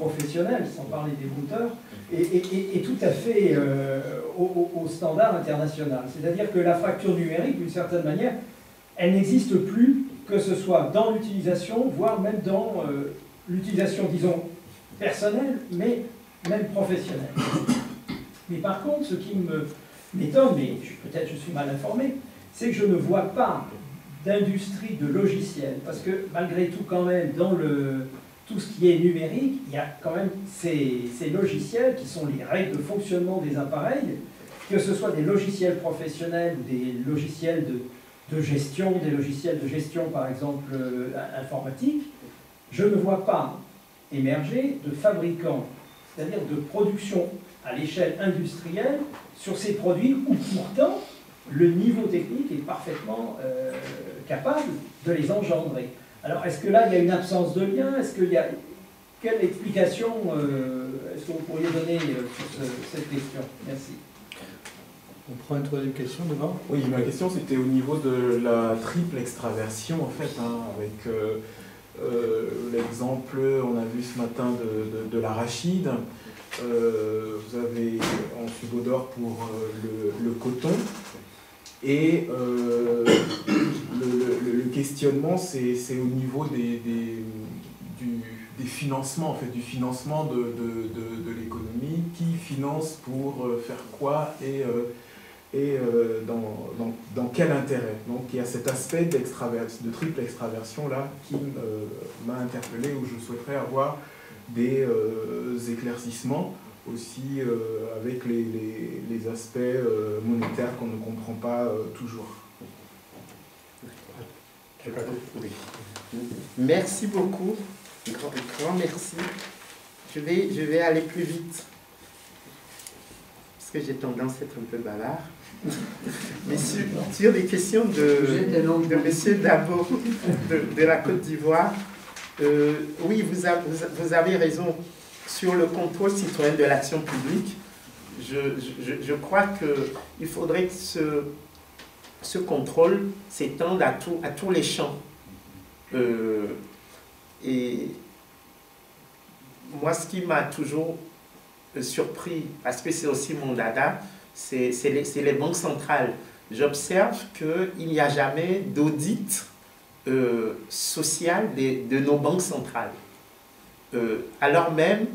professionnel, sans parler des brouteurs, est tout à fait au standard international. C'est-à-dire que la fracture numérique, d'une certaine manière, elle n'existe plus, que ce soit dans l'utilisation, voire même dans l'utilisation, disons, personnelle, mais même professionnelle. Mais par contre, ce qui m'étonne, mais peut-être je suis mal informé, c'est que je ne vois pas d'industrie de logiciels, parce que malgré tout, quand même, dans tout ce qui est numérique, il y a quand même ces logiciels qui sont les règles de fonctionnement des appareils, que ce soit des logiciels professionnels ou des logiciels de gestion, des logiciels de gestion, par exemple, informatique. Je ne vois pas émerger de fabricants, c'est-à-dire de production à l'échelle industrielle sur ces produits où pourtant le niveau technique est parfaitement capable de les engendrer. Alors, est-ce que là, il y a une absence de lien? Est-ce qu'il y a... Quelle explication est-ce que vous pourriez donner sur cette question? Merci. On prend une troisième question devant. Oui, ma question c'était au niveau de la triple extraversion, en fait, hein, avec l'exemple, on a vu ce matin de l'arachide. Vous avez en subodore pour le coton. Et le questionnement, c'est au niveau des financements, en fait, du financement de l'économie. Qui finance pour faire quoi et dans quel intérêt? Donc il y a cet aspect de triple extraversion là qui m'a interpellé, où je souhaiterais avoir des éclaircissements aussi avec les aspects monétaires qu'on ne comprend pas toujours. Merci beaucoup, grand merci. Je vais aller plus vite, parce que j'ai tendance à être un peu bavard. Mais sur les questions de M. Dabo de la Côte d'Ivoire, oui, vous avez raison. Sur le contrôle citoyen de l'action publique, je crois qu'il faudrait que ce contrôle s'étende à tous les champs. Et moi, ce qui m'a toujours surpris, parce que c'est aussi mon dada, c'est les banques centrales. J'observe qu'il n'y a jamais d'audit social de nos banques centrales. Alors même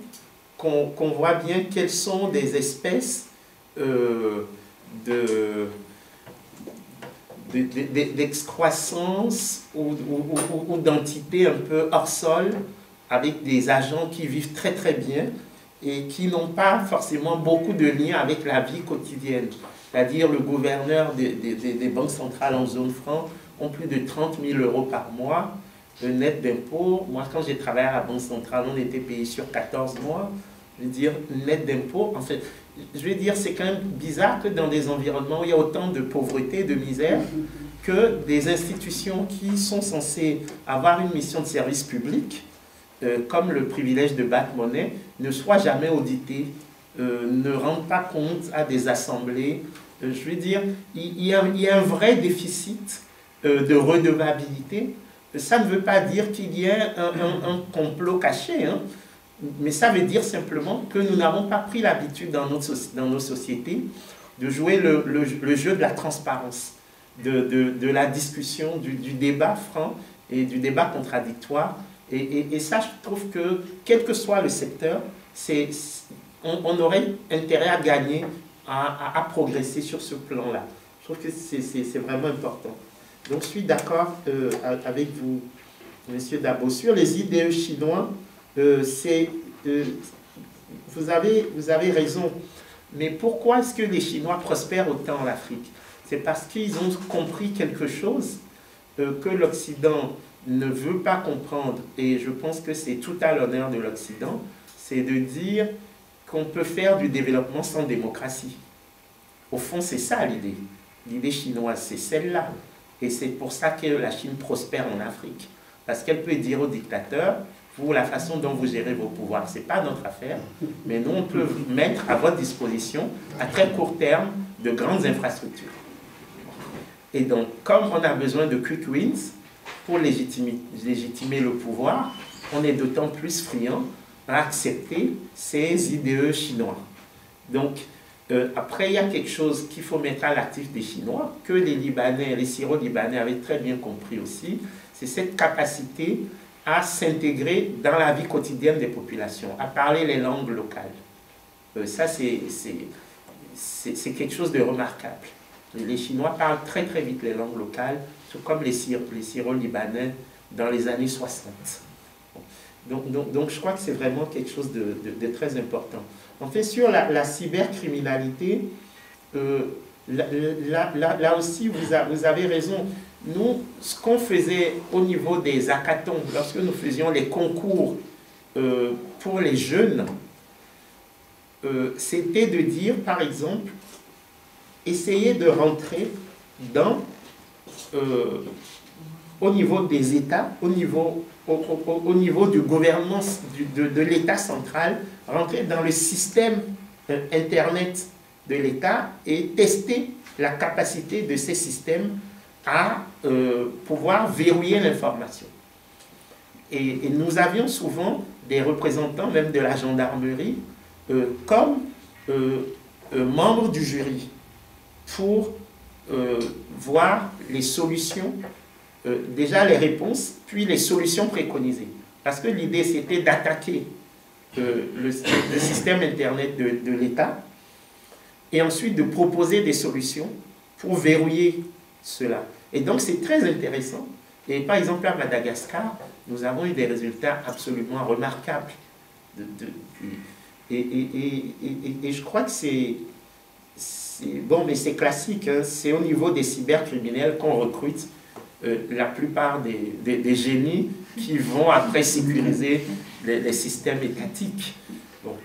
qu'on voit bien quelles sont des espèces d'excroissance ou d'entités un peu hors sol, avec des agents qui vivent très très bien et qui n'ont pas forcément beaucoup de liens avec la vie quotidienne. C'est-à-dire le gouverneur des banques centrales en zone franc ont plus de 30 000 € par mois de net d'impôts. Moi, quand j'ai travaillé à la Banque centrale, on était payé sur 14 mois. Je veux dire, net d'impôts, en fait, je veux dire, c'est quand même bizarre que dans des environnements où il y a autant de pauvreté, de misère, que des institutions qui sont censées avoir une mission de service public, comme le privilège de battre monnaie, ne soient jamais auditées, ne rendent pas compte à des assemblées. Je veux dire, il y a un vrai déficit de redevabilité. Ça ne veut pas dire qu'il y ait un complot caché, hein, mais ça veut dire simplement que nous n'avons pas pris l'habitude dans nos sociétés de jouer le jeu de la transparence, de la discussion, du débat franc et du débat contradictoire. Et ça, je trouve que, quel que soit le secteur, on aurait intérêt à gagner, à progresser sur ce plan-là. Je trouve que c'est vraiment important. Donc, je suis d'accord avec vous, M. Dabo. Sur les IDE chinois, vous avez raison. Mais pourquoi est-ce que les Chinois prospèrent autant en Afrique? C'est parce qu'ils ont compris quelque chose que l'Occident ne veut pas comprendre. Et je pense que c'est tout à l'honneur de l'Occident, c'est de dire qu'on peut faire du développement sans démocratie. Au fond, c'est ça l'idée. L'idée chinoise, c'est celle-là. Et c'est pour ça que la Chine prospère en Afrique. Parce qu'elle peut dire aux dictateurs, vous, la façon dont vous gérez vos pouvoirs, ce n'est pas notre affaire, mais nous, on peut mettre à votre disposition, à très court terme, de grandes infrastructures. Et donc, comme on a besoin de quick wins pour légitimer le pouvoir, on est d'autant plus friand à accepter ces IDE chinois. Donc, après, il y a quelque chose qu'il faut mettre à l'actif des Chinois, que les Libanais, les Syro-Libanais avaient très bien compris aussi, c'est cette capacité à s'intégrer dans la vie quotidienne des populations, à parler les langues locales. Ça, c'est quelque chose de remarquable. Les Chinois parlent très très vite les langues locales, tout comme les Syro-Libanais dans les années 60. Donc je crois que c'est vraiment quelque chose de très important. En fait, sur la cybercriminalité, là aussi, vous avez raison. Nous, ce qu'on faisait au niveau des hackathons, lorsque nous faisions les concours pour les jeunes, c'était de dire, par exemple, essayer de rentrer dans, au niveau des États, au niveau du gouvernement, de l'État central, rentrer dans le système Internet de l'État et tester la capacité de ces systèmes à pouvoir verrouiller l'information. Et nous avions souvent des représentants, même de la gendarmerie, comme membres du jury, pour voir les solutions, déjà les réponses, puis les solutions préconisées. Parce que l'idée, c'était d'attaquer le système Internet de l'État et ensuite de proposer des solutions pour verrouiller cela. Et donc, c'est très intéressant. Et par exemple, à Madagascar, nous avons eu des résultats absolument remarquables. Et je crois que c'est bon, mais c'est classique, hein, c'est au niveau des cybercriminels qu'on recrute la plupart des génies qui vont après sécuriser les systèmes étatiques. Bon.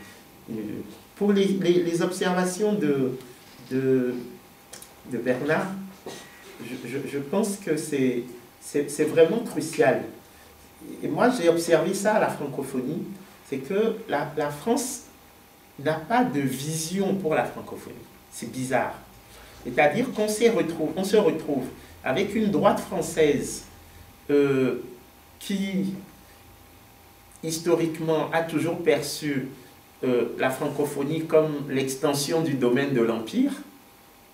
Pour les observations de Bernard, je pense que c'est vraiment crucial. Et moi, j'ai observé ça à la francophonie, c'est que la France n'a pas de vision pour la francophonie. C'est bizarre. C'est-à-dire qu'on se retrouve avec une droite française qui, historiquement, a toujours perçu la francophonie comme l'extension du domaine de l'Empire,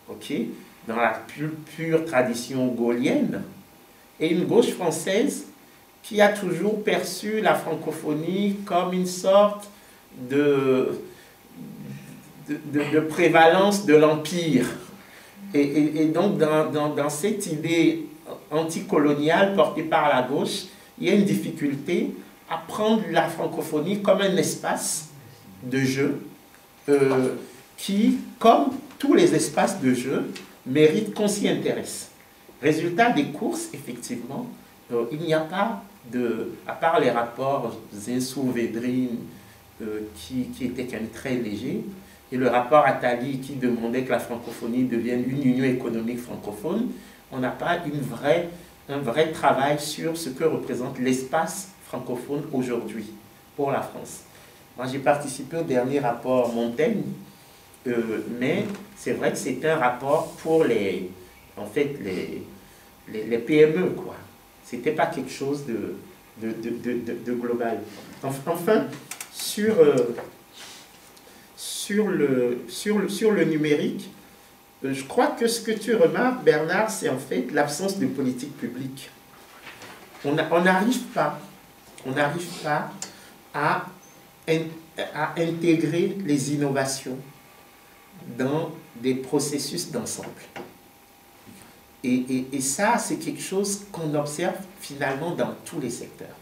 okay, dans la pure tradition gaulienne, et une gauche française qui a toujours perçu la francophonie comme une sorte de prévalence de l'Empire. Et donc, dans cette idée anticoloniale portée par la gauche, il y a une difficulté à prendre la francophonie comme un espace de jeu qui, comme tous les espaces de jeu, mérite qu'on s'y intéresse. Résultat des courses, effectivement, il n'y a pas à part les rapports Zinsou-Védrine qui étaient quand même très légers, et le rapport Attali qui demandait que la francophonie devienne une union économique francophone, on n'a pas un vrai travail sur ce que représente l'espace francophone aujourd'hui pour la France. Moi, j'ai participé au dernier rapport Montaigne, mais c'est vrai que c'est un rapport pour les PME, quoi. C'était pas quelque chose de global. Enfin, sur le numérique, je crois que ce que tu remarques, Bernard, c'est en fait l'absence de politique publique. On n'arrive pas à intégrer les innovations dans des processus d'ensemble. Et ça, c'est quelque chose qu'on observe finalement dans tous les secteurs.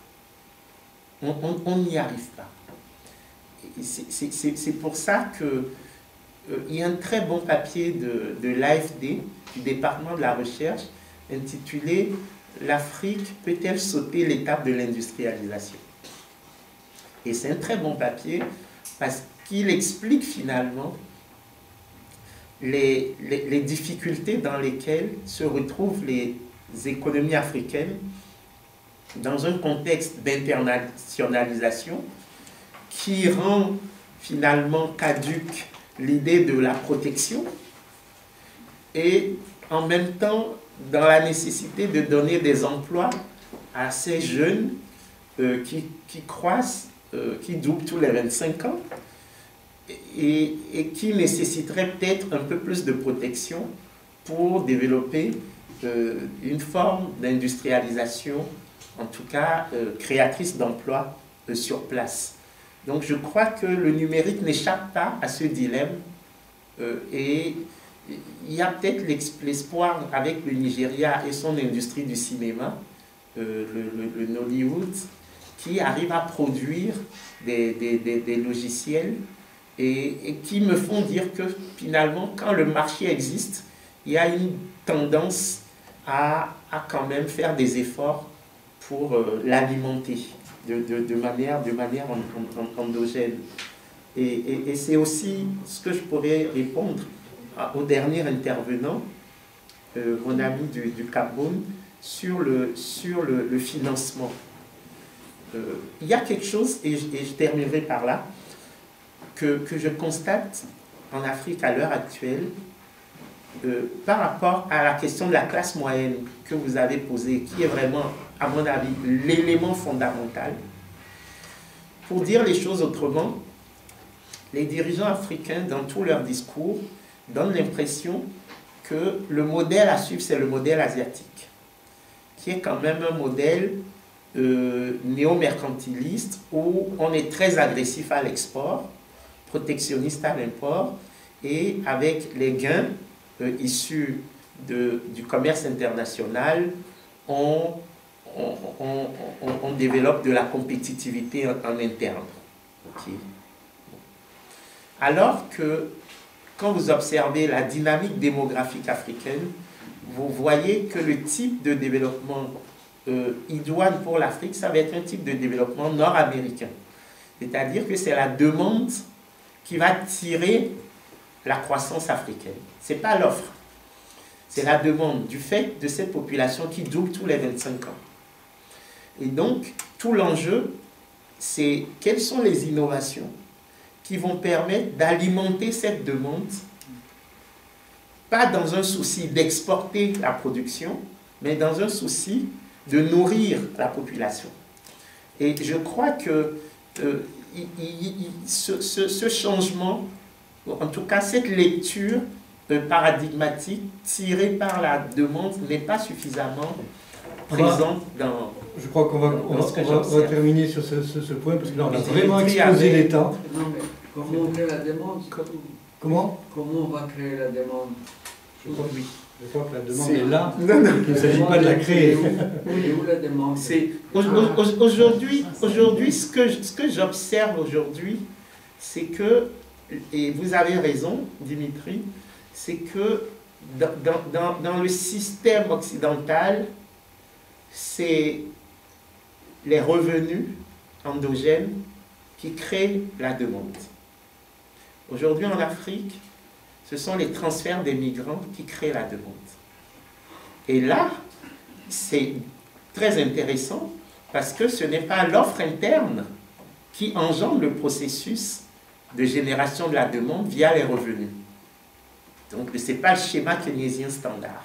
On n'y arrive pas. C'est pour ça qu'il y a un très bon papier de l'AFD, du département de la recherche, intitulé « L'Afrique peut-elle sauter l'étape de l'industrialisation ?» Et c'est un très bon papier parce qu'il explique finalement les difficultés dans lesquelles se retrouvent les économies africaines dans un contexte d'internationalisation qui rend finalement caduque l'idée de la protection et en même temps dans la nécessité de donner des emplois à ces jeunes qui croissent qui double tous les 25 ans et qui nécessiterait peut-être un peu plus de protection pour développer une forme d'industrialisation, en tout cas créatrice d'emplois sur place. Donc je crois que le numérique n'échappe pas à ce dilemme et il y a peut-être l'espoir avec le Nigeria et son industrie du cinéma, le Nollywood, qui arrive à produire des logiciels et qui me font dire que finalement, quand le marché existe, il y a une tendance à quand même faire des efforts pour l'alimenter de manière endogène. Et c'est aussi ce que je pourrais répondre au dernier intervenant, mon ami du Cameroun, sur le financement. Il y a quelque chose, et je terminerai par là, que je constate en Afrique à l'heure actuelle, par rapport à la question de la classe moyenne que vous avez posée, qui est vraiment, à mon avis, l'élément fondamental. Pour dire les choses autrement, les dirigeants africains, dans tous leurs discours, donnent l'impression que le modèle à suivre, c'est le modèle asiatique, qui est quand même un modèle néo-mercantiliste où on est très agressif à l'export, protectionniste à l'import, et avec les gains issus du commerce international, on développe de la compétitivité en interne. Okay. Alors que quand vous observez la dynamique démographique africaine, vous voyez que le type de développement idoine pour l'Afrique, ça va être un type de développement nord-américain. C'est-à-dire que c'est la demande qui va tirer la croissance africaine. Ce n'est pas l'offre. C'est la demande du fait de cette population qui double tous les 25 ans. Et donc, tout l'enjeu, c'est quelles sont les innovations qui vont permettre d'alimenter cette demande, pas dans un souci d'exporter la production, mais dans un souci de nourrir la population. Et je crois que ce changement, en tout cas cette lecture paradigmatique tirée par la demande n'est pas suffisamment présente dans... Je crois qu'on va terminer sur ce point, parce que là on a vraiment exposé les temps. Non, mais comment on crée la demande? Comment on va créer la demande? Je crois que la demande est là, il ne s'agit pas de la créer. Où la demande? Aujourd'hui, ce que j'observe aujourd'hui, c'est que, et vous avez raison, Dimitri, c'est que dans le système occidental, c'est les revenus endogènes qui créent la demande. Aujourd'hui en Afrique, ce sont les transferts des migrants qui créent la demande. Et là, c'est très intéressant parce que ce n'est pas l'offre interne qui engendre le processus de génération de la demande via les revenus. Donc, ce n'est pas le schéma keynésien standard.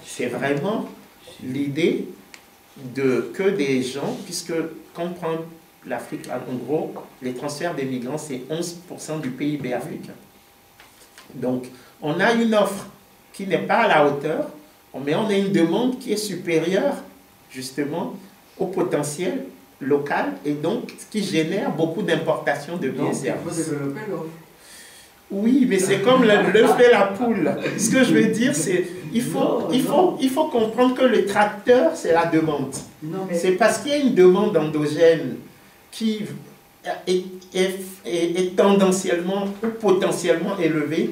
C'est vraiment l'idée que des gens, puisque quand on prend l'Afrique, en gros, les transferts des migrants, c'est 11% du PIB africain. Donc, on a une offre qui n'est pas à la hauteur, mais on a une demande qui est supérieure, justement, au potentiel local, et donc qui génère beaucoup d'importations de biens et services. Il faut développer l'offre. Oui, mais c'est comme l'œuf et la poule. Ce que je veux dire, c'est il faut comprendre que le tracteur, c'est la demande. C'est parce qu'il y a une demande endogène qui est tendanciellement ou potentiellement élevée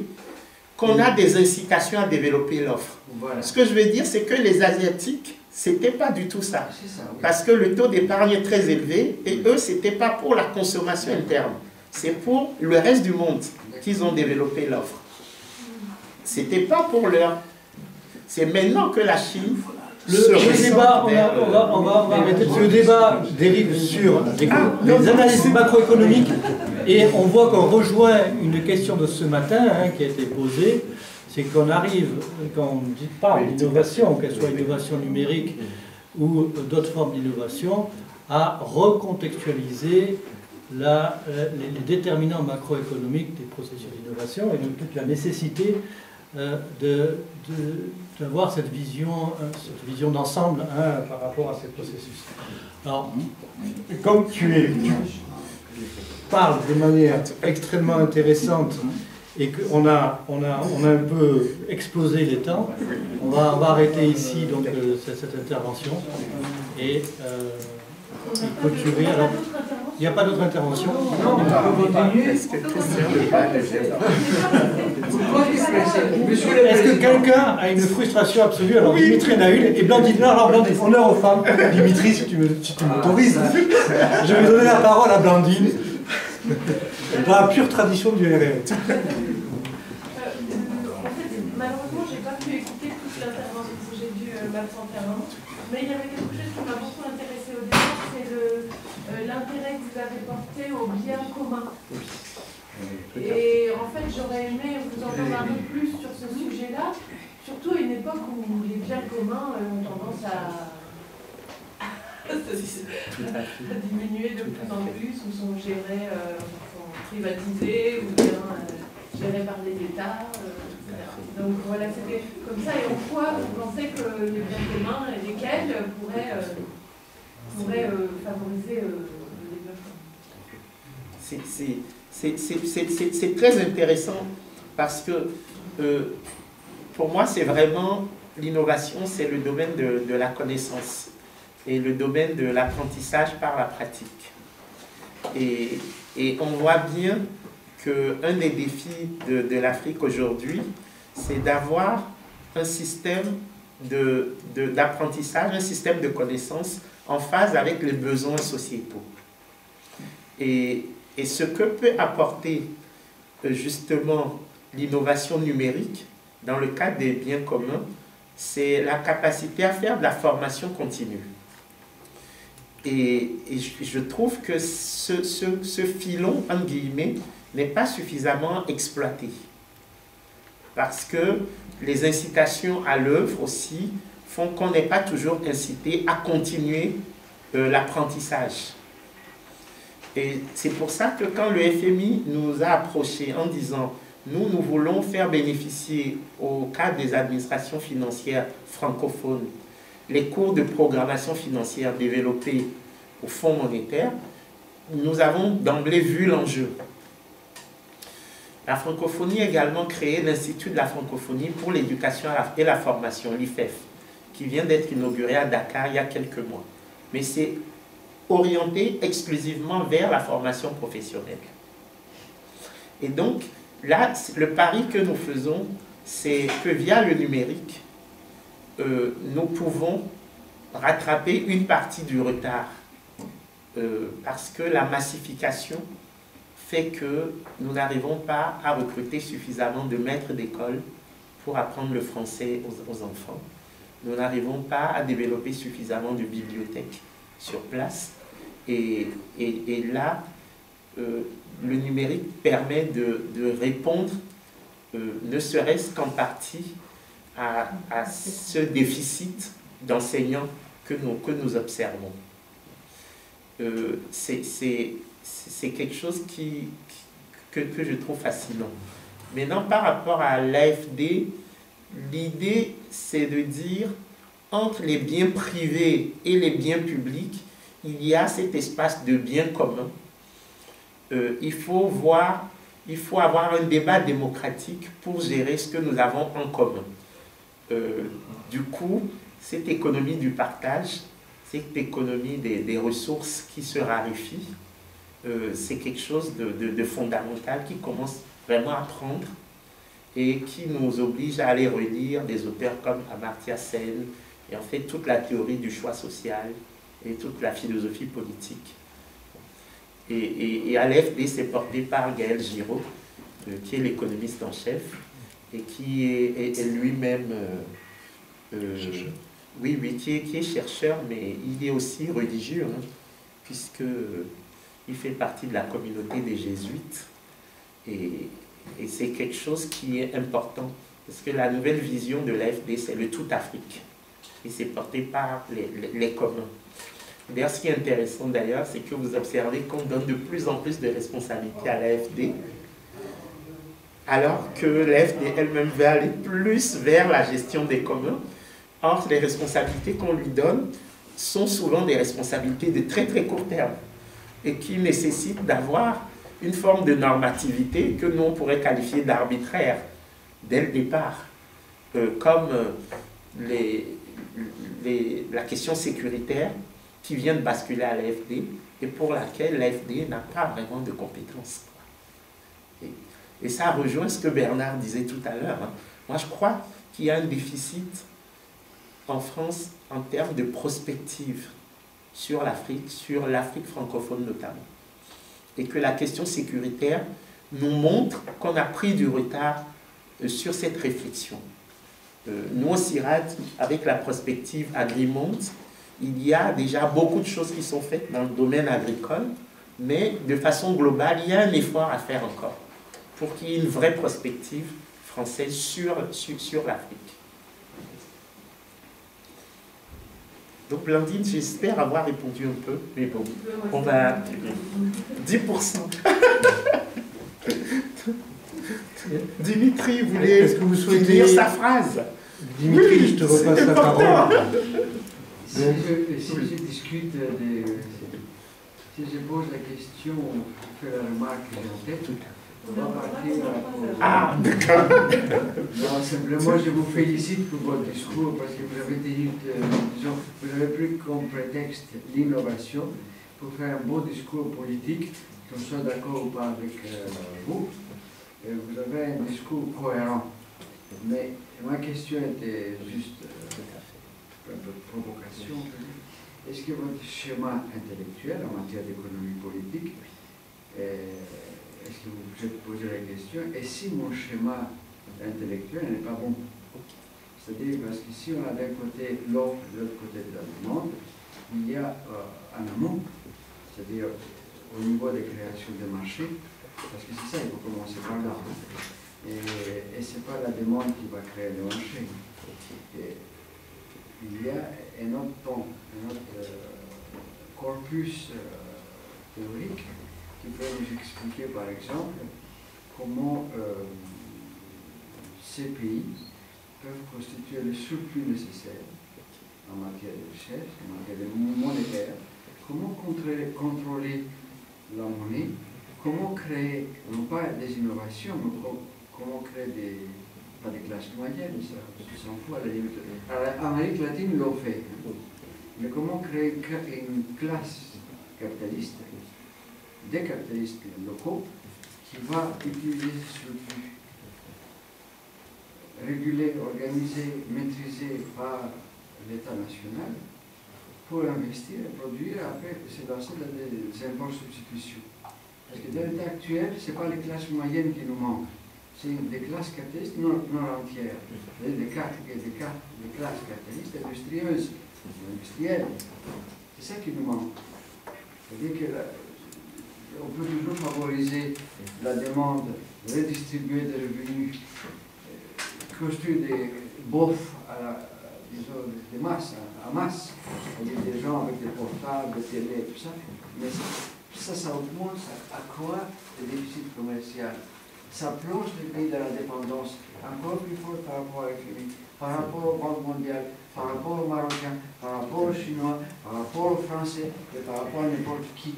qu'on a des incitations à développer l'offre. Voilà. Ce que je veux dire, c'est que les Asiatiques, c'était pas du tout ça. Oui. Parce que le taux d'épargne est très élevé et eux, c'était pas pour la consommation interne. C'est pour le reste du monde qu'ils ont développé l'offre. C'était pas pour leur... C'est maintenant que la Chine... Le débat, le débat dérive sur les analyses macroéconomiques et on voit qu'on rejoint une question de ce matin qui a été posée, c'est qu'on arrive, quand on parle d'innovation, qu'elle soit innovation numérique ou d'autres formes d'innovation, à recontextualiser les déterminants macroéconomiques des processus d'innovation et donc toute la nécessité d'avoir cette vision d'ensemble par rapport à ces processus. Alors, comme tu parles de manière extrêmement intéressante et qu'on a un peu explosé les temps, on va arrêter ici donc, cette intervention et clôturer. Alors, il n'y a pas d'autre intervention? Non, on peut continuer. Est-ce que quelqu'un a une frustration absolue? Alors Dimitri en a une, et Blandine, alors Blandine, honneur aux femmes. Dimitri, si tu m'autorises, je vais donner la parole à Blandine, dans la pure tradition du RR. Malheureusement, je n'ai pas pu écouter toute l'intervention, j'ai dû m'absenter un moment, mais il y avait quelque chose qui m'a beaucoup intéressé au départ, c'est l'intérêt que vous avez porté au bien commun. Et en fait, j'aurais aimé vous entendre un peu plus sur ce sujet-là, surtout à une époque où les biens communs ont tendance à diminuer de plus en plus, ou sont gérés, sont privatisés, ou bien gérés par les États, etc. Donc voilà, c'était comme ça. Et en quoi vous pensez que les biens communs, lesquels pourraient favoriser le développement? C'est très intéressant parce que pour moi, c'est vraiment l'innovation, c'est le domaine de la connaissance et le domaine de l'apprentissage par la pratique. Et on voit bien qu'un des défis de l'Afrique aujourd'hui, c'est d'avoir un système d'apprentissage, un système de connaissances en phase avec les besoins sociétaux. Et ce que peut apporter justement l'innovation numérique dans le cadre des biens communs, c'est la capacité à faire de la formation continue. Et je trouve que ce filon, entre guillemets, n'est pas suffisamment exploité. Parce que les incitations à l'œuvre aussi font qu'on n'est pas toujours incité à continuer l'apprentissage. Et c'est pour ça que quand le FMI nous a approchés en disant « nous voulons faire bénéficier au cadre des administrations financières francophones les cours de programmation financière développés au Fonds monétaire », nous avons d'emblée vu l'enjeu. La francophonie a également créé l'Institut de la francophonie pour l'éducation et la formation, l'IFEF, qui vient d'être inauguré à Dakar il y a quelques mois. Mais c'est orienté exclusivement vers la formation professionnelle. Et donc, là, le pari que nous faisons, c'est que via le numérique, nous pouvons rattraper une partie du retard. Parce que la massification fait que nous n'arrivons pas à recruter suffisamment de maîtres d'école pour apprendre le français aux enfants. Nous n'arrivons pas à développer suffisamment de bibliothèques sur place. Et là, le numérique permet de répondre, ne serait-ce qu'en partie, à ce déficit d'enseignants que nous observons. C'est quelque chose que je trouve fascinant. Maintenant, par rapport à l'AFD, l'idée, c'est de dire, entre les biens privés et les biens publics, il y a cet espace de biens communs. Il faut avoir un débat démocratique pour gérer ce que nous avons en commun. Du coup, cette économie du partage, cette économie des ressources qui se raréfient, c'est quelque chose de fondamental qui commence vraiment à prendre et qui nous oblige à aller relire des auteurs comme Amartya Sen et en fait toute la théorie du choix social et toute la philosophie politique. Et à l'AFD, c'est porté par Gaël Giraud, qui est l'économiste en chef et qui est lui-même qui est chercheur, mais il est aussi religieux, hein, puisqu'il fait partie de la communauté des jésuites. Et c'est quelque chose qui est important, parce que la nouvelle vision de l'AFD, c'est le tout Afrique. Et c'est porté par les communs. D'ailleurs, ce qui est intéressant d'ailleurs, c'est que vous observez qu'on donne de plus en plus de responsabilités à l'AFD, alors que l'AFD elle-même veut aller plus vers la gestion des communs. Or, les responsabilités qu'on lui donne sont souvent des responsabilités de très très court terme et qui nécessitent d'avoir une forme de normativité que nous on pourrait qualifier d'arbitraire dès le départ, comme la question sécuritaire qui vient de basculer à l'AFD et pour laquelle l'AFD n'a pas vraiment de compétences. Et ça rejoint ce que Bernard disait tout à l'heure. Hein. Moi, je crois qu'il y a un déficit en France en termes de prospective sur l'Afrique francophone notamment. Et que la question sécuritaire nous montre qu'on a pris du retard sur cette réflexion. Nous, au CIRAD, avec la prospective Agrimonde, il y a déjà beaucoup de choses qui sont faites dans le domaine agricole, mais de façon globale, il y a un effort à faire encore pour qu'il y ait une vraie prospective française sur l'Afrique. Donc, Blandine, j'espère avoir répondu un peu, mais bon, on va... 10%. Dimitri voulait finir sa phrase. Dimitri, oui, je te repasse la parole. Si je discute, si je pose la question, je fais la remarque que j'ai en tête, on va partir Ah, d'accord. Non, simplement, je vous félicite pour votre discours parce que vous avez dit, disons, vous avez pris comme prétexte l'innovation pour faire un beau discours politique, qu'on soit d'accord ou pas avec vous. Vous avez un discours cohérent. Mais ma question était juste un peu de provocation. Est-ce que votre schéma intellectuel en matière d'économie politique, est-ce que vous vous êtes posé la question, et si mon schéma intellectuel n'est pas bon? C'est-à-dire parce que si on a d'un côté l'offre et de l'autre côté de la demande, il y a un amont, c'est-à-dire au niveau des créations de marchés, parce que c'est ça, il faut commencer par là. Et ce n'est pas la demande qui va créer le marché. Il y a un autre corpus théorique qui peut nous expliquer, par exemple, comment ces pays peuvent constituer le surplus nécessaire en matière de richesse, en matière de monétaire, comment contrôler la monnaie, comment créer, non pas des innovations, mais comment créer pas des classes moyennes, ça s'en fout à la limite. En Amérique latine, ils l'ont fait. Hein. Mais comment créer une classe capitaliste, des capitalistes locaux, qui va utiliser ce surplus, régulé, organisé, maîtrisé par l'État national, pour investir et produire, après c'est lancer dans des imports substitutions. Parce que dans l'état actuel, ce n'est pas les classes moyennes qui nous manquent, c'est des classes capitalistes non entières, des classes capitalistes industrieuses, industrielles. C'est ça qui nous manque. C'est-à-dire qu'on peut toujours favoriser la demande, redistribuer des revenus, construire des bofs disons, des masses, à masse, c'est-à-dire des gens avec des portables, des télé, tout ça, mais ça augmente, ça accroît le déficit commercial. Ça plonge les pays dans la dépendance encore plus forte par rapport à l'FMI, par rapport aux banques mondiales, par rapport aux Marocains, par rapport aux Chinois, par rapport aux Français et par rapport à n'importe qui.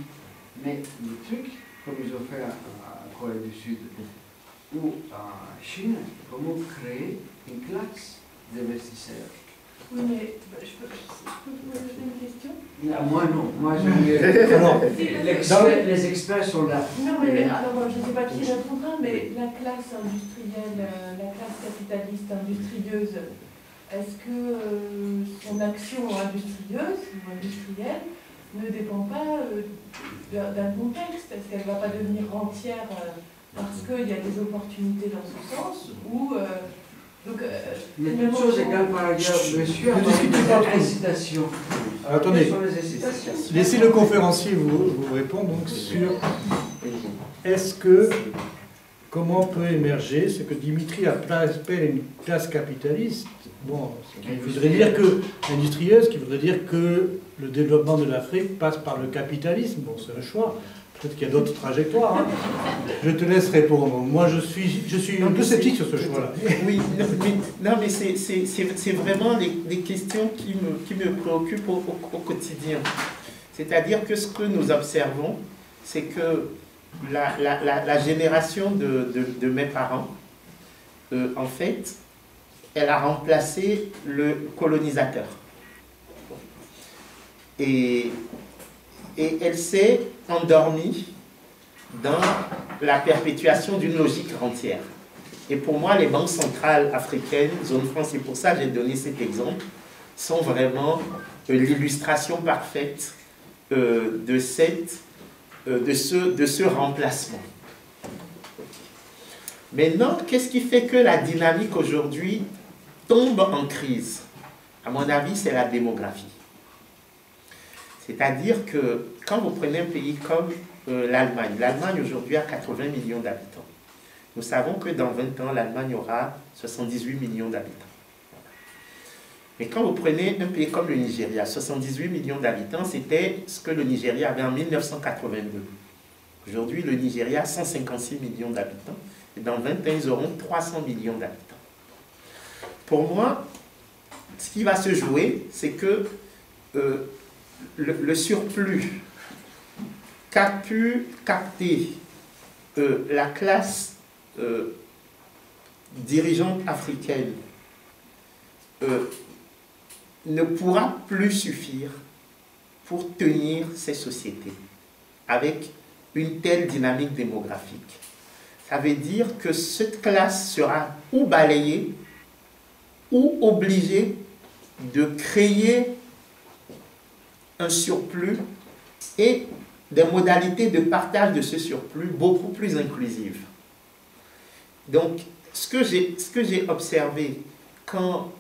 Mais le truc, comme ils ont fait en Corée du Sud ou en Chine, comment créer une classe d'investisseurs. Oui, mais je peux vous poser une question? Moi non, moi les experts sont là. Non, mais alors je ne sais pas qui répondra, mais la classe industrielle, la classe capitaliste industrieuse, est-ce que son action industrieuse ou industrielle ne dépend pas d'un contexte? Est-ce qu'elle ne va pas devenir rentière parce qu'il y a des opportunités dans ce sens ou mais toutes choses égales par ailleurs, monsieur, on a une incitation. Attendez, laissez le conférencier vous répondre donc sur comment peut émerger ce que Dimitri appelle une classe capitaliste. Bon, il voudrait dire que industrieuse, qui voudrait dire que le développement de l'Afrique passe par le capitalisme. Bon, c'est un choix. Peut-être qu'il y a d'autres trajectoires. Hein. Je te laisse répondre. Moi, je suis un peu sceptique sur ce choix-là. Oui, non, mais c'est vraiment les questions qui me préoccupent au quotidien. C'est-à-dire que ce que nous observons, c'est que la génération de mes parents, en fait, elle a remplacé le colonisateur. Et elle s'est endormie dans la perpétuation d'une logique rentière. Et pour moi, les banques centrales africaines, zone franc, c'est pour ça que j'ai donné cet exemple, sont vraiment l'illustration parfaite de ce remplacement. Maintenant, qu'est-ce qui fait que la dynamique aujourd'hui tombe en crise? À mon avis, c'est la démographie. C'est-à-dire que quand vous prenez un pays comme l'Allemagne, l'Allemagne aujourd'hui a 80 millions d'habitants. Nous savons que dans 20 ans, l'Allemagne aura 78 millions d'habitants. Mais quand vous prenez un pays comme le Nigeria, 78 millions d'habitants, c'était ce que le Nigeria avait en 1982. Aujourd'hui, le Nigeria a 156 millions d'habitants. Et dans 20 ans, ils auront 300 millions d'habitants. Pour moi, ce qui va se jouer, c'est que le surplus qu'a pu capter la classe dirigeante africaine ne pourra plus suffire pour tenir ces sociétés avec une telle dynamique démographique. Ça veut dire que cette classe sera ou balayée ou obligée de créer un surplus et des modalités de partage de ce surplus beaucoup plus inclusives. Donc, ce que j'ai observé quand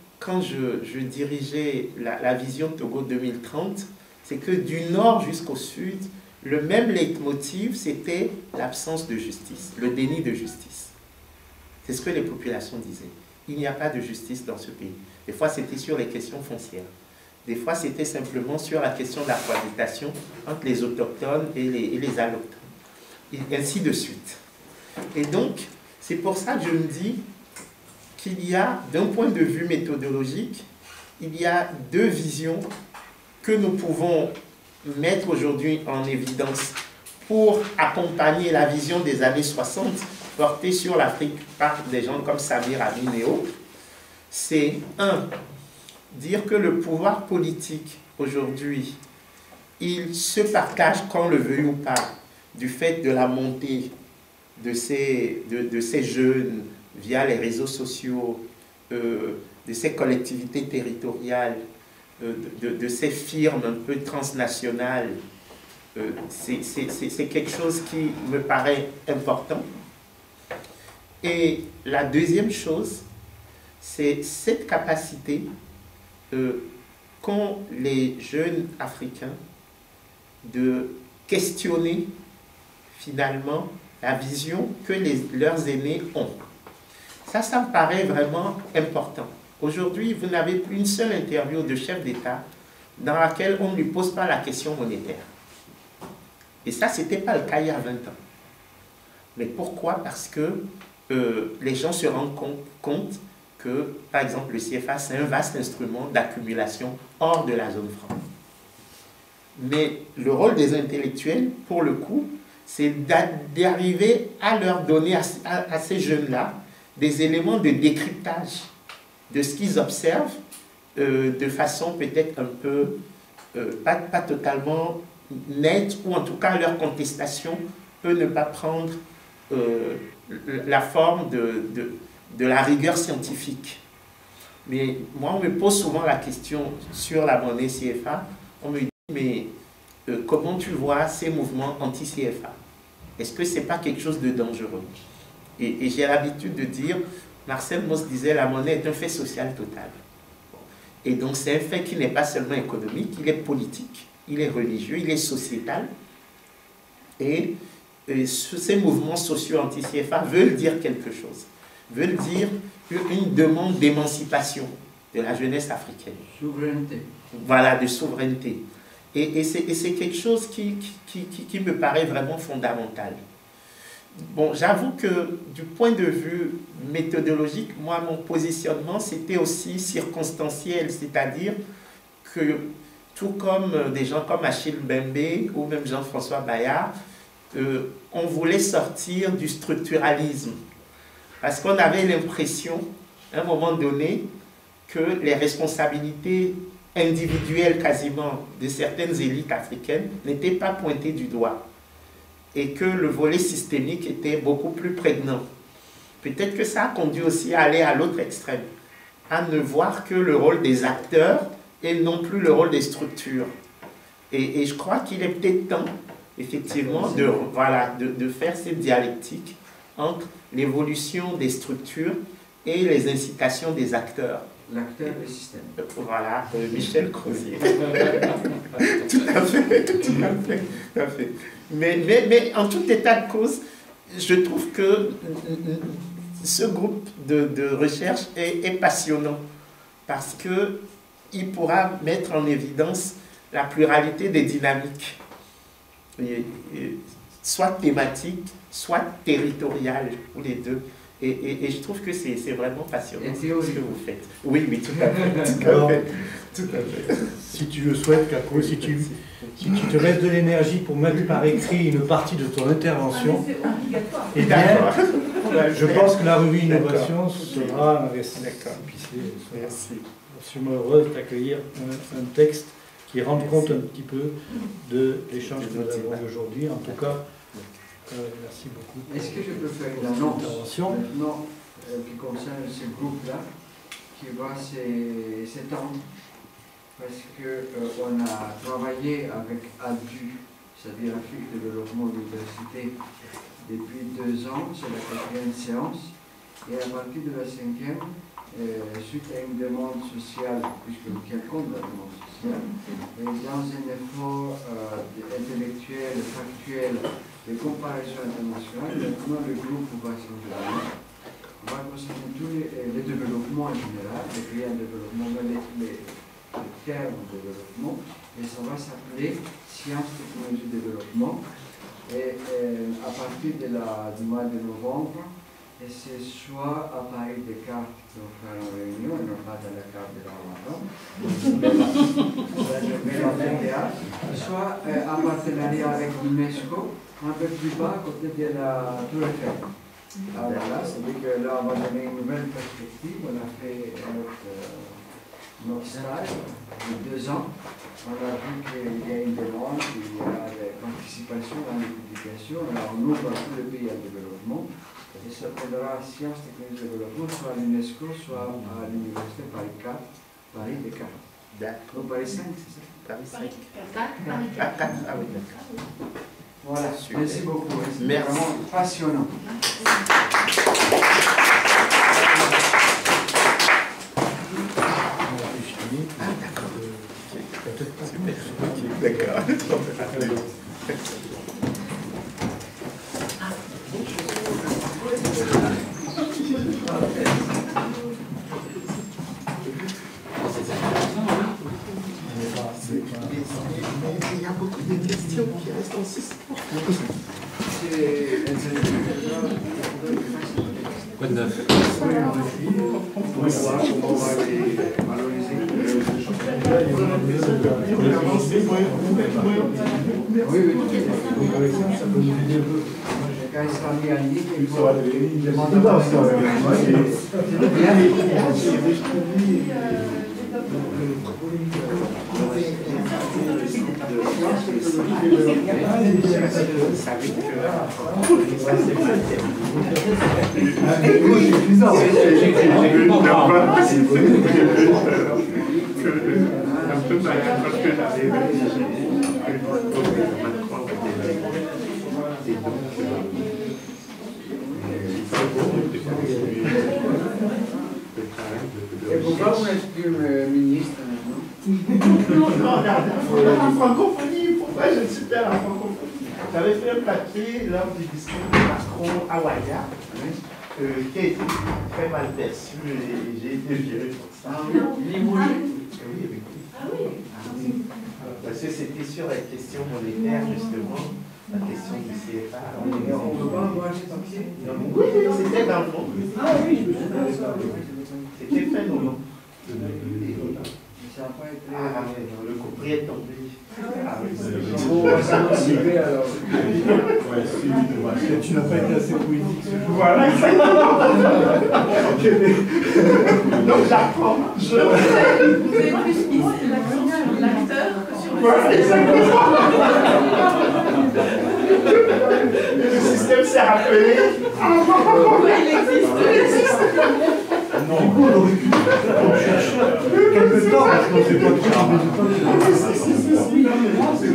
je dirigeais la vision Togo 2030, c'est que du nord jusqu'au sud, le même leitmotiv, c'était l'absence de justice, le déni de justice. C'est ce que les populations disaient. Il n'y a pas de justice dans ce pays. Des fois, c'était sur les questions foncières. Des fois, c'était simplement sur la question de la cohabitation entre les autochtones et les allochtones. Et ainsi de suite. Et donc, c'est pour ça que je me dis qu'il y a, d'un point de vue méthodologique, il y a deux visions que nous pouvons mettre aujourd'hui en évidence pour accompagner la vision des années 60 portée sur l'Afrique par des gens comme Samir Amin et autres. C'est dire que le pouvoir politique aujourd'hui, il se partage, qu'on le veuille ou pas, du fait de la montée de ces jeunes via les réseaux sociaux, de ces collectivités territoriales, de ces firmes un peu transnationales. C'est quelque chose qui me paraît important. Et la deuxième chose, c'est cette capacité qu'ont les jeunes Africains de questionner finalement la vision que leurs aînés ont. Ça me paraît vraiment important. Aujourd'hui, vous n'avez plus une seule interview de chef d'État dans laquelle on ne lui pose pas la question monétaire. Et ça, ce n'était pas le cas il y a 20 ans. Mais pourquoi? Parce que les gens se rendent compte que, par exemple, le CFA, c'est un vaste instrument d'accumulation hors de la zone franc. Mais le rôle des intellectuels, pour le coup, c'est d'arriver à leur donner à ces jeunes-là des éléments de décryptage de ce qu'ils observent de façon peut-être un peu, pas totalement nette, ou en tout cas leur contestation peut ne pas prendre la forme de la rigueur scientifique. Mais moi, on me pose souvent la question sur la monnaie CFA. On me dit, mais comment tu vois ces mouvements anti-CFA? Est-ce que ce n'est pas quelque chose de dangereux? Et j'ai l'habitude de dire, Marcel Mauss disait, la monnaie est un fait social total. Et donc c'est un fait qui n'est pas seulement économique, il est politique, il est religieux, il est sociétal. Et ces mouvements sociaux anti-CFA veulent dire quelque chose, veulent dire une demande d'émancipation de la jeunesse africaine. Souveraineté. Voilà, de souveraineté. Et c'est quelque chose qui me paraît vraiment fondamental. Bon, j'avoue que du point de vue méthodologique, moi, mon positionnement, c'était aussi circonstanciel, c'est-à-dire que tout comme des gens comme Achille Mbembe ou même Jean-François Bayard, on voulait sortir du structuralisme. Parce qu'on avait l'impression, à un moment donné, que les responsabilités individuelles quasiment de certaines élites africaines n'étaient pas pointées du doigt. Et que le volet systémique était beaucoup plus prégnant. Peut-être que ça a conduit aussi à aller à l'autre extrême, à ne voir que le rôle des acteurs et non plus le rôle des structures. Et je crois qu'il est peut-être temps, effectivement, de faire cette dialectique entre l'évolution des structures et les incitations des acteurs. L'acteur et le système. Voilà, Michel Crozier. Tout à fait, tout à fait. Mais en tout état de cause, je trouve que ce groupe de recherche est passionnant parce qu'il pourra mettre en évidence la pluralité des dynamiques, soit thématiques, soit territoriales, ou les deux. Et je trouve que c'est vraiment passionnant ce que vous faites. Oui, oui, tout à fait. Tout à fait. Si tu le souhaites, Capo, si tu te restes de l'énergie pour mettre par écrit une partie de ton intervention, eh bien, je pense que la revue Innovation sera un récépissé. Merci. Absolument heureuse d'accueillir un texte qui rende compte un petit peu de l'échange que nous avons aujourd'hui. En tout cas, merci beaucoup. Est-ce que je peux faire une annonce maintenant qui concerne ce groupe-là, qui va s'étendre, parce qu'on a travaillé avec ADU, c'est-à-dire Afrique Développement Université, depuis 2 ans, c'est la 4e séance, et à partir de la 5e, suite à une demande sociale, puisqu'on tient compte de la demande sociale, et dans un effort intellectuel, factuel, de comparaison internationale, maintenant le groupe va changer. On va concerner tous les développements en général, les pays en développement, les termes de développement, et ça va s'appeler Sciences, Technologie, Développement. Et à partir du mois de novembre, et c'est soit à Paris Descartes qui vont faire une réunion, et non pas dans la carte de la Ramadan, soit en partenariat avec l'UNESCO, un peu plus bas, à côté de la Tour Eiffel. Alors là, c'est-à-dire que là, on va donner une nouvelle perspective. On a fait notre stage de 2 ans. On a vu qu'il y a une demande, il y a des participations dans les publications. Alors, on ouvre à tous les pays en développement. Et ça s'appellera Sciences, Technologie, Développement, soit à l'UNESCO, soit à l'Université Paris 4, Paris Descartes. D'accord. Paris 5, c'est ça? Paris 5. Paris 4. Ah oui, d'accord. Voilà, super. Merci beaucoup. C'est Merci. vraiment passionnant. Ah, d'accord. D'accord. Il y a beaucoup de questions qui restent en suspens. Quoi de neuf? On va voir comment on va les valoriser. Oui. Quand il sera mis en ligne, il faut demander Et pourquoi vous n'êtes plus ministre maintenant? Non, la francophonie, pourquoi je ne suis pas à la francophonie? J'avais fait un papier lors du discours de Macron à Ouaga, qui a été très mal perçu et j'ai été viré pour ça. Ah oui, Ah oui. Parce que c'était sur la question monétaire, justement, la question du CFA. On ne peut pas avoir cet accès. Oui, c'était dans le fond. Ah oui, je me souviens de ça. C'était fait dans le fond. Ça n'a pas été. Ah, le courrier est tombé. Ah oui, c'est On va s'émanciper alors. Tu n'as pas été assez poétique ce jour. Voilà, donc j'apprends. Vous avez plus mis l'accent sur l'acteur que sur le Voilà, système. Le système s'est rappelé. Pourquoi il existe? Non, du coup, on aurait pu chercher quelques temps, parce qu'on ne sait pas trop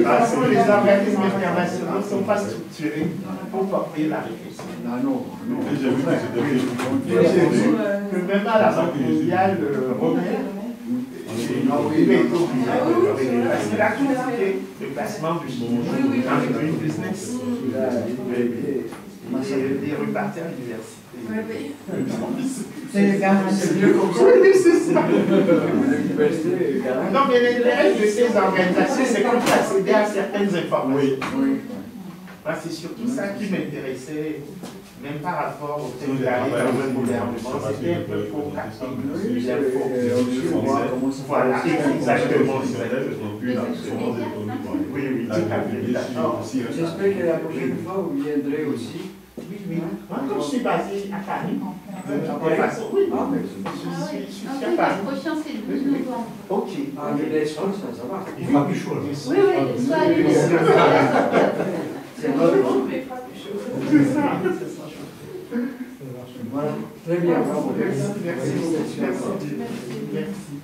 Parce que les organismes internationaux ne sont pas structurés pour porter la réflexion. Ah non, non. J'ai vu que c'était Que même à la Banque mondiale romaine, il est obligé de parce que la critique, le placement du dans le green business, des repartis à l'université. C'est mieux comme ça. C'est ça. Non, mais l'intérêt de ces organisations, c'est qu'on peut accéder à certaines informations. Oui. C'est surtout ça qui m'intéressait, même par rapport au fait d'aller dans le gouvernement, c'était un peu pour capter l'info. Voilà, exactement. Oui, tout à fait, d'accord. J'espère que la prochaine fois, vous viendrez aussi. Oui. Moi, comme je suis basé à Paris, de toute façon, oui. Je suis à Paris. Le prochain, c'est le 12 novembre. Ok. Ah, mais les choses, ça va. Il fera plus chaud. Oui, soit aller C'est notre monde. Mais pas plus chaud. C'est ça. Voilà. Très bien, bravo. Merci.